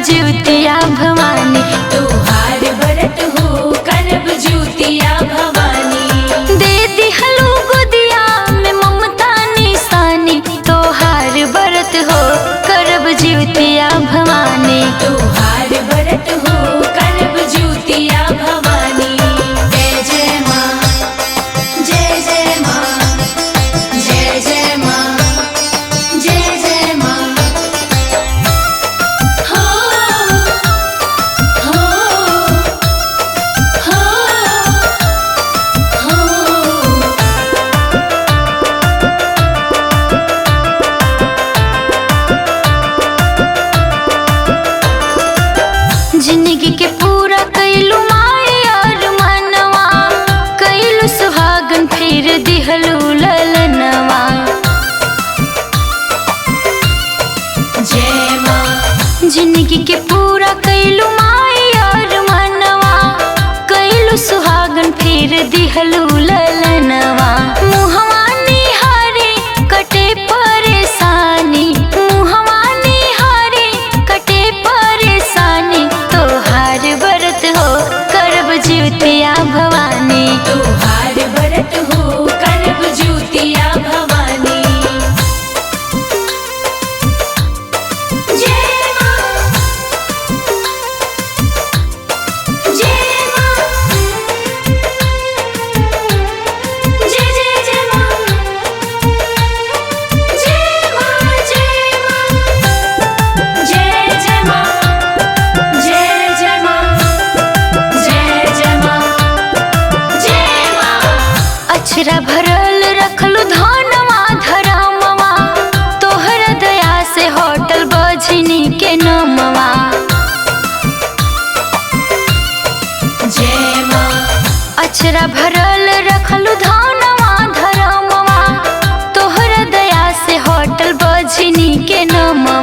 ज्योतिया भवानी। तोहार व्रत हो करब ज्योतिया भवानी। दे दिहलू गोदिया में ममता निशानी, तोहार व्रत हो करब ज्योतिया भवानी। तोहार व्रत हो करब ज्योतिया भवानी। जय जय माँ, जय जय माँ, जय जय माँ, जय जय माँ। हो हो हो हो। जिंदगी के पूरा कैलू माए और मनवा, कैलू सुहागन फिर दिहलू ललनवा। जय माँ। जिंदगी के पूरा कैलू माए और मनवा, कैलू सुहागन फिर दिहलू ललनवा। मुहवा निहारे कटे परेशानी, मुहवा निहारे कटे परेशानी, तोहार व्रत हो करब ज्योतिया भवानी। तोहार व्रत हो करब ज्योतिया भवानी। जय माँ, जय माँ, जय जय जय माँ, जय माँ, जय माँ, जय जय माँ, जय जय माँ, जय जय माँ, जय माँ। अक्षरा भरल रखलू धनवा धरमवा, तोहर दया से होटल बझनी के नमवा। जय माँ। अक्षरा भरल रखलू धनवा धरमवा, तोहर दया से होटल बझनी के नमवा।